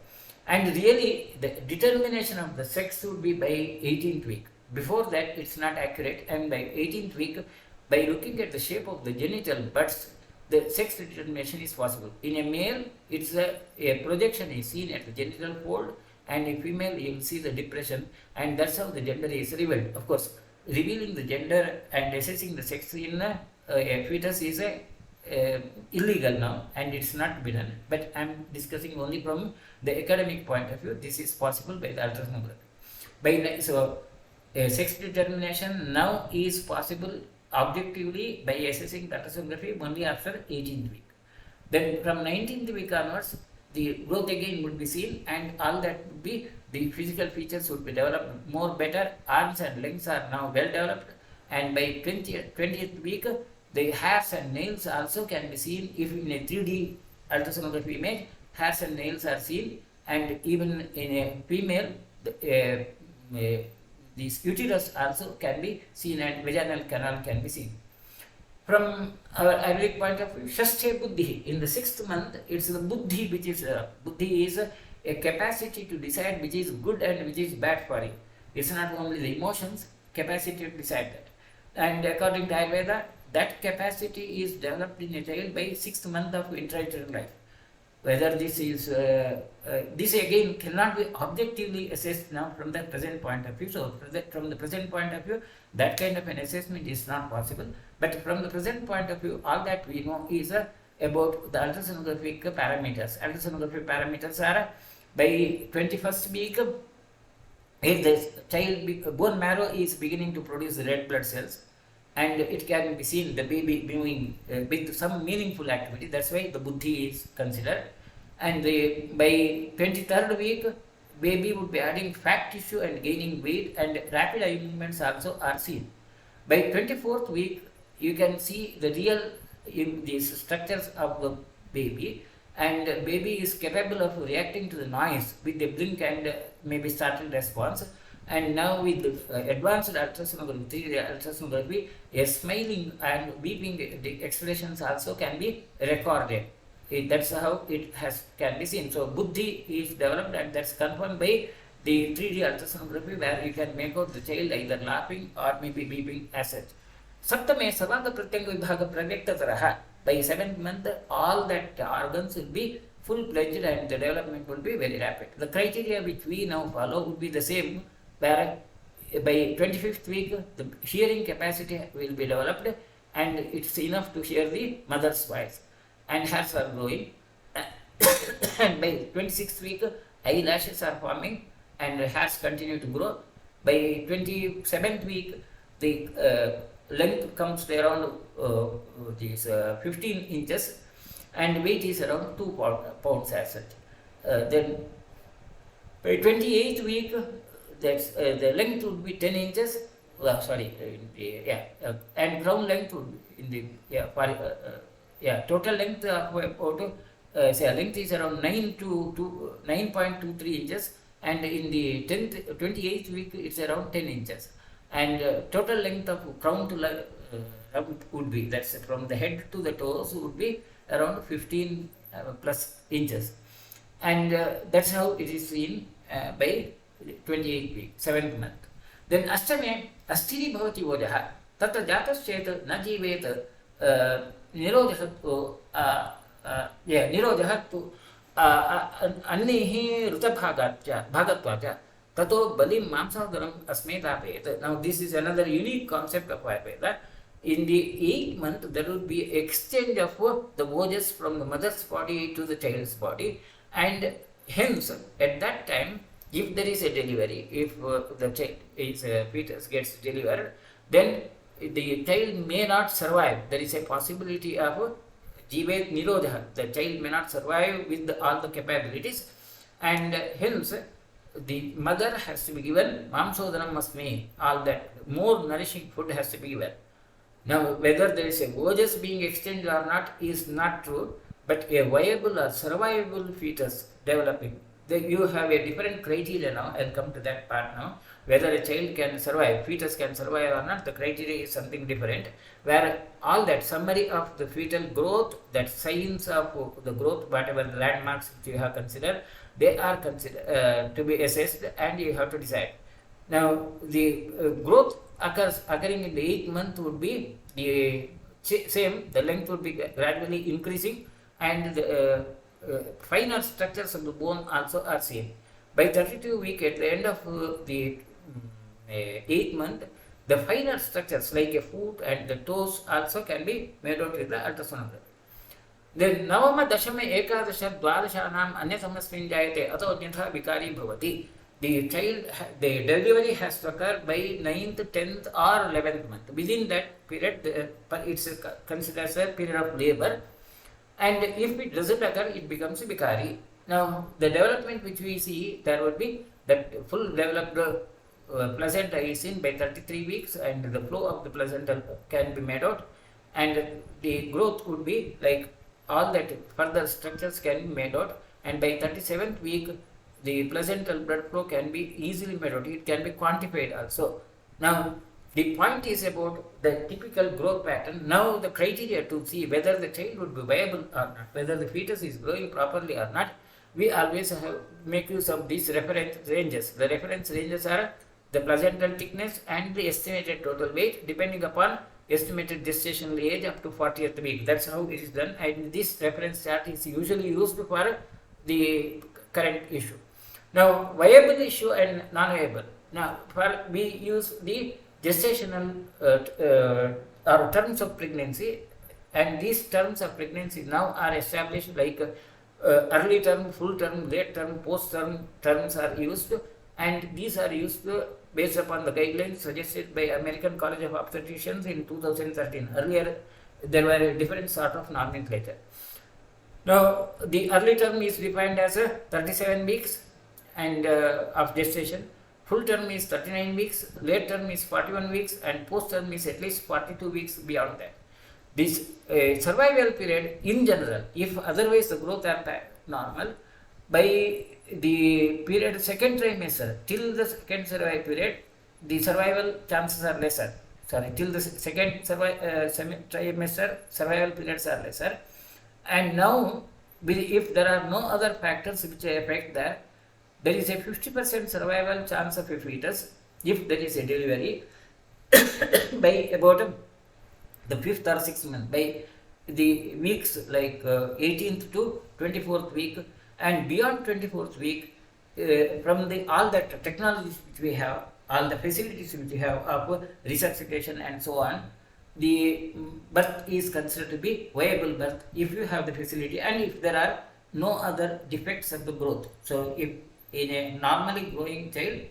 And really, the determination of the sex would be by 18th week. Before that, it's not accurate. And by 18th week, by looking at the shape of the genital buds, the sex determination is possible. In a male, it's a projection is seen at the genital fold, and in female, you will see the depression, and that's how the gender is revealed. Of course, revealing the gender and assessing the sex in a fetus is illegal now, and it's not been done. But I'm discussing only from the academic point of view. This is possible by the ultrasonography. Sex determination now is possible objectively by assessing the ultrasonography only after 18th week. Then from 19th week onwards, the growth again would be seen, and all that would be the physical features would be developed more better. Arms and legs are now well developed, and by 20th week, the hairs and nails also can be seen. If in a 3D ultrasonography image, hairs and nails are seen, and even in a female, this uterus also can be seen, and vaginal canal can be seen. From our Ayurvedic point of view, Shasthe Buddhi, in the 6th month, it's the Buddhi which is, Buddhi is a capacity to decide which is good and which is bad for you. It's not only the emotions, capacity to decide that. And according to Ayurveda, that capacity is developed in a child by 6th month of intrauterine life. Whether this is, this again cannot be objectively assessed now from the present point of view. So from the present point of view, that kind of an assessment is not possible. But from the present point of view, all that we know is about the ultrasonographic parameters. Ultrasonographic parameters are by 21st week, if the child bone marrow is beginning to produce red blood cells, and it can be seen the baby moving with some meaningful activity. That's why the buddhi is considered. And by 23rd week, baby would be adding fat tissue and gaining weight, and rapid eye movements also are seen. By 24th week, you can see the real these structures of the baby, and baby is capable of reacting to the noise with a blink and maybe startle response. And now with the advanced ultrasonography, 3D ultrasonography, a smiling and weeping expressions also can be recorded. That's how it can be seen. So buddhi is developed, and that's confirmed by the 3D ultrasonography, where you can make out the child either laughing or maybe weeping as such. Saptame Savanga Pratyanga Vibhaga Pravyaktataraha. By 7th month, all that organs will be full-fledged and the development will be very rapid. The criteria which we now follow would be the same, where by 25th week, the hearing capacity will be developed, and it's enough to hear the mother's voice, and hairs are growing. And by 26th week, eyelashes are forming and hairs continue to grow. By 27th week, the length comes to around 15 inches, and weight is around 2 pounds as such. Then by 28th week, that's the length would be 10 inches. And ground length would be total length of about length is around 9.23 inches, and in the 28th week it's around 10 inches. And total length of crown to would be, that's from the head to the toes, would be around 15 plus inches. And that's how it is seen by 28th week, 7th month. Then Ashtame Astiri Bhavati Vojaha Tata Jataschet Na Jivet Nirodhatu Nirodhatu Annihi Rutabhagatvaja Tato Balim Mamsadaram Asmetapet. Now this is another unique concept of Ayurveda. In the 8th month, there will be exchange of the vojas from the mother's body to the child's body, and hence at that time, if there is a delivery, if the child is fetus gets delivered, then the child may not survive. There is a possibility of Jivet Nirodha. The child may not survive with all the capabilities. and hence the mother has to be given mamsodhanam masmi, all that more nourishing food has to be given. Now, whether there is a ojas being exchanged or not is not true, but a viable or survivable fetus developing. You have a different criteria now. I'll come to that part now. Whether a child can survive, fetus can survive or not, the criteria is something different. Where all that summary of the fetal growth, that signs of the growth, whatever the landmarks which you have considered, they are considered to be assessed, and you have to decide. Now, the growth occurring in the 8th month would be the same. The length would be gradually increasing, and the finer structures of the bone also are same. By 32 week, at the end of the 8th month, the finer structures like a foot and the toes also can be made out with the ultrasonography. Then Navama Dashame Ekadasha Dwadashanam Anyasamasmin Jayate Ato Nyatha Vikari Bhavati. The child, the delivery has to occur by 9th, 10th or 11th month. Within that period, it's considered as a period of labor. And if it doesn't occur, it becomes a Vikari. Now, the development which we see, there would be that full developed placenta is in by 33 weeks, and the flow of the placenta can be made out, and the growth would be like all that further structures can be made out, and by 37th week, the placental blood flow can be easily made out. It can be quantified also. Now, the point is about the typical growth pattern. Now, the criteria to see whether the child would be viable or not, whether the fetus is growing properly or not, we always have make use of these reference ranges. The reference ranges are the placental thickness and the estimated total weight depending upon estimated gestational age up to 40th week. That's how it is done, and this reference chart is usually used for the current issue. Now, viable issue and non-viable. Now, we use the gestational or terms of pregnancy, and these terms of pregnancy now are established like early term, full term, late term, post term terms are used, and these are used based upon the guidelines suggested by American College of Obstetricians in 2013. Earlier, there were a different sort of nomenclature. Now, the early term is defined as 37 weeks and of gestation. Full term is 39 weeks, late term is 41 weeks, and post term is at least 42 weeks beyond that. This survival period in general, if otherwise the growth are normal, by the period second trimester till the second survival period, the survival chances are lesser. Till the second trimester, survival periods are lesser. And now, if there are no other factors which affect that, there is a 50% survival chance of a fetus if there is a delivery by about the 5th or 6th month, by the weeks like 18th to 24th week, and beyond 24th week, from the all that technologies which we have, all the facilities which we have of resuscitation and so on, the birth is considered to be viable birth if you have the facility and if there are no other defects of the growth. So, if in a normally growing child,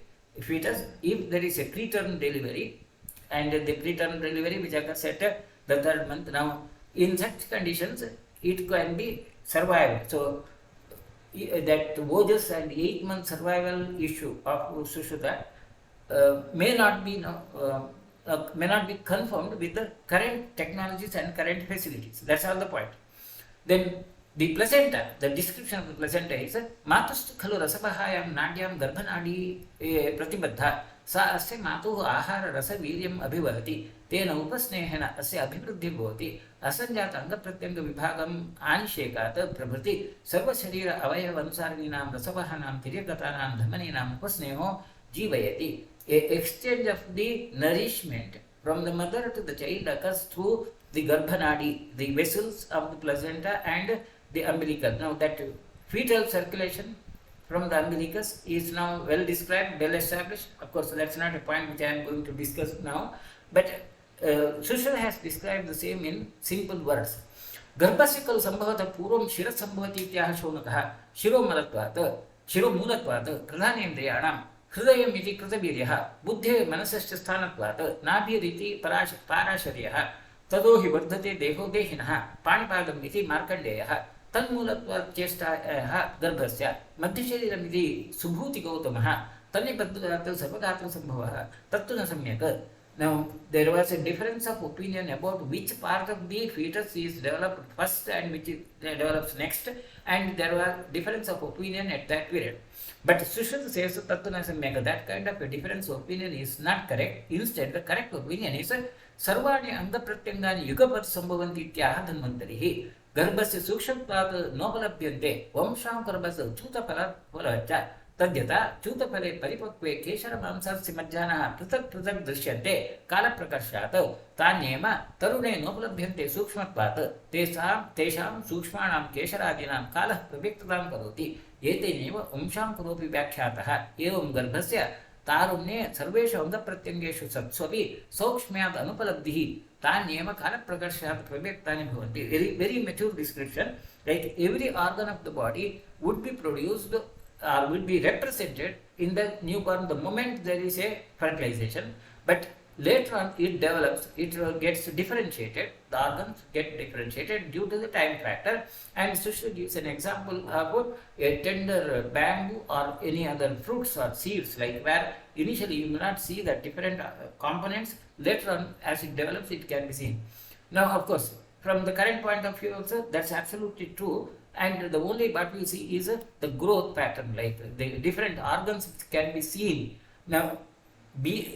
fetus, if there is a preterm delivery, and the preterm delivery which occurs at the 3rd month, now in such conditions it can be survived. So, that ojas and 8-month survival issue of Sushruta may not be confirmed with the current technologies and current facilities. That's all the point. Then the placenta, the description of the placenta is Matust Khalu Rasabahayam Nadyam Garbhanadi Pratibadha Sa Asya Matu Ahara Rasa Viryam Abhivati Tena Upasnehena Asya Abhivrudhi Bhoti Asanjata Anga Pratyanga Vibhagam Anishekata Prabhuti Sarva Sharira Avayavansarvinam Rasabahanam Tiragatanam Dhamaninam Upasneho Jivayati. A exchange of the nourishment from the mother to the child occurs through the garbhanadi, the vessels of the placenta and the umbilical. Now that fetal circulation from the umbilicus is now well described, well established. Of course, that's not a point which I am going to discuss now, but Sushruta has described the same in simple words. Garbhasikal sambhavata purvam shiras sambhavati ityaha shonakaha shiromalatvat shiromoolatvat pradhanendriyanam हृदयम् इति कृतवीर्यः बुद्धे मनसश्च स्थानत्वात् नाभिरिति पाराशर्यः ततो हि वर्धते देहो देहिनः पाणिपादम् इति मार्कण्डेयः तन्मूलत्वात् चेष्टायाः गर्भस्य मध्यशरीरमिति सुभूतिगौतमः तन्निबद्धतात् सर्वगात्रसम्भवः तत्तु न सम्यक्. Now, there was a difference of opinion about which part of the fetus is developed first and which develops next, and there was difference of opinion at that period. But Sushruta says Tattva that kind of a difference of opinion is not correct. Instead, the correct opinion is Sarvani Anga Pratyangani Yugapat Sambhavanti Ityaha Dhanvantarihi Garbhasya Sukshmatvat Nopalabhyante Vamsham Garbhasya Chuta Palacha तद्यथा चूतफले परिपक्वे केशरमांसस्य मज्जानः पृथक् पृथक् दृश्यन्ते कालप्रकर्षात् तान्येव तरुणे नोपलभ्यन्ते सूक्ष्मत्वात् तेषां सूक्ष्माणां केशरादीनां कालः प्रव्यक्ततां करोति एतेनैव वंशां करोपि व्याख्यातः. एवं गर्भस्य तारुण्ये सर्वेषु अङ्गप्रत्यङ्गेषु सत्स्वपि सौक्ष्म्यात् अनुपलब्धिः तान्येव कालप्रकर्षात् प्रव्यक्तानि भवन्ति. Very mature description, like every organ of the body would be produced will be represented in the newborn the moment there is a fertilization, but later on it develops, it gets differentiated, the organs get differentiated due to the time factor. And Sushruta gives an example of a tender bamboo or any other fruits or seeds, like where initially you may not see the different components, later on as it develops it can be seen. Now of course from the current point of view also that's absolutely true, and the only what we see is the growth pattern, like the different organs can be seen. Now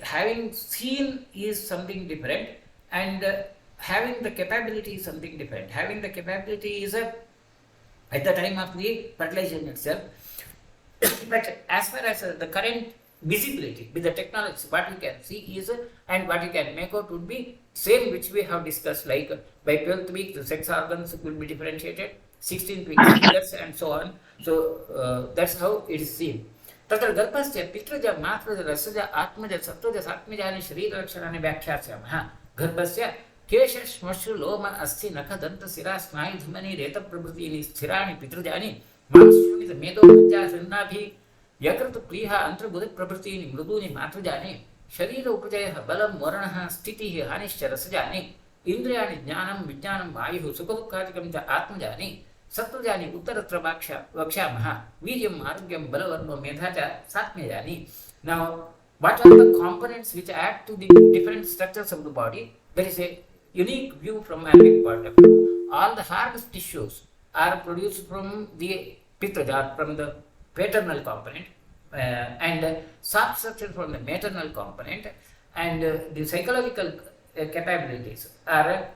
having seen is something different, and having the capability is something different. Having the capability is at the time of the fertilization itself, but as far as the current visibility with the technology, what we can see is and what you can make out would be same which we have discussed, like by 12th week the sex organs will be differentiated, 16th week fingers and so on. So that's how it is seen. तत्र गर्भस्य पितृज मातृज रसज आत्मज सत्वज सात्मजानि शरीरलक्षणानि व्याख्यास्यामः. गर्भस्य केश श्मश्रु लोम अस्थि नख दंत शिरा स्नायु धमनी रेत प्रभृतीनि स्थिराणि पितृजानि मांसयोनित मेदो मज्जा सन्नाभि यकृत प्रीह अंतर्बुध प्रभृतीनि मृदूनि मातृजानि शरीर उपजयः बलं वर्णः स्थितिः हानिश्च रसजानि इंद्रियाणि ज्ञानं विज्ञानं वायुः सुखदुःखादिकं च आत्मजानि सत्वजानि उत्तरत्र वक्ष्यामः वीर्यम् आरोग्यं बलवर्म मेधा च सात्म्यजानि. Now what are the components which add to the different structures of the body? There is a unique view from anaemic point of view. All the hard tissues are produced from the pitraja, from the paternal component, and soft structure from the maternal component, and the psychological capabilities are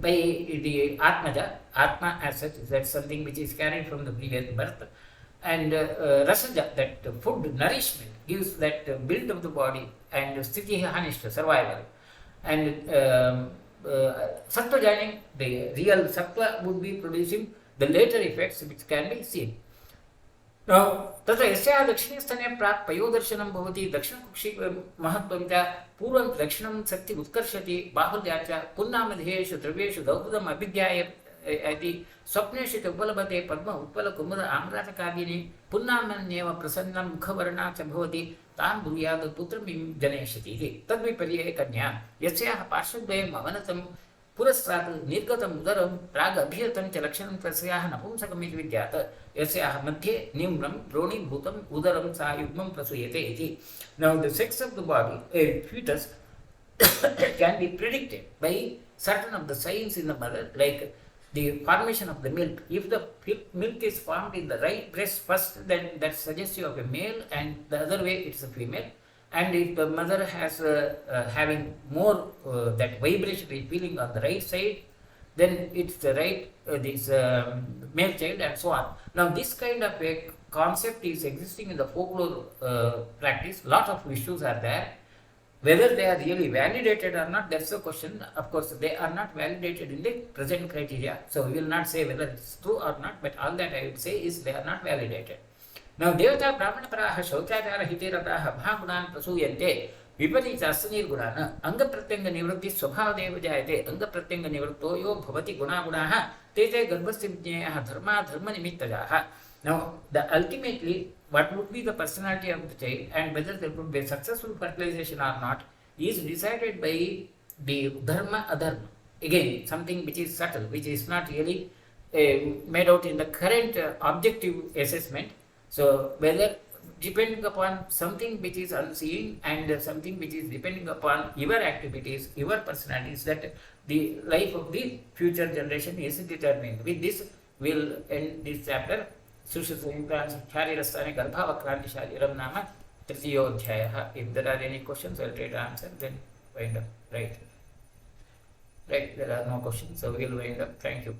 by the Atmaja, Atma as such, that's something which is carried from the previous birth, and Rasaja, that food nourishment gives that build of the body, and Sthiti Hanishta, survival, and Sattvajani, the real Sattva would be producing the later effects which can be seen. Now, तत्र यस्याः दक्षिणस्थाने प्राक् पयोदर्शनं भवति दक्षिणकुक्षि महत्त्वं च पूर्वं दक्षिणं शक्ति उत्कर्षति बाहुल्यात् च पुन्नामधेयेषु द्रव्येषु दौर्बल्यम् अभिज्ञाय इति स्वप्नेषु च उपलभते पद्म उत्पल कुमुद आम्रातकादीनि पुन्नामन्येव प्रसन्नं मुखवर्णा च भवति तां ब्रूयात् पुत्रमिं जनयिष्यति इति. तद्विपर्यये कन्या यस्याः पार्श्वद्वयम् अवनतं पुरस्तात् निर्गतम् उदरं प्राग् अभियतं च लक्षणं तस्याः नपुंसकम् इति विद्यात् यस्याः मध्ये निम्नं द्रोणीभूतम् उदरं सा युग्मं प्रसूयते इति. Now the sex of the body, a fetus, can be predicted by certain of the signs in the mother, like the formation of the milk. If the milk is formed in the right breast first, then that's suggestive of a male, and the other way it's a female. And if the mother has having more that vibratory feeling on the right side, then it's the right this male child, and so on. Now this kind of a concept is existing in the folklore practice. Lot of issues are there. Whether they are really validated or not, that's the question. Of course, they are not validated in the present criteria. So we will not say whether it's true or not, but all that I would say is they are not validated. Now देवता ब्राह्मणपराः शौचाचारहितेरताः महागुणान् प्रसूयन्ते विपरीतास्तनिर्गुणान् अङ्गप्रत्यङ्गनिवृत्तिः स्वभावदेव जायते अङ्गप्रत्यङ्गनिवृत्तो यो भवति गुणागुणाः ते ते गर्भस्य विज्ञेयः धर्मा धर्मनिमित्तजाः. Now ultimately what would be the personality of the child and whether there would be successful fertilization or not is decided by the dharma adharma. Again, something which is subtle, which is not really made out in the current objective assessment. So whether depending upon something which is unseen and something which is depending upon your activities, your personalities, that the life of the future generation is determined. With this, we'll end this chapter. Sharirasthane Garbhavakranti Shariram Nama Tritiyodhyaya. If there are any questions, I'll try to answer, then wind up. Right. There are no questions, so we'll wind up. Thank you.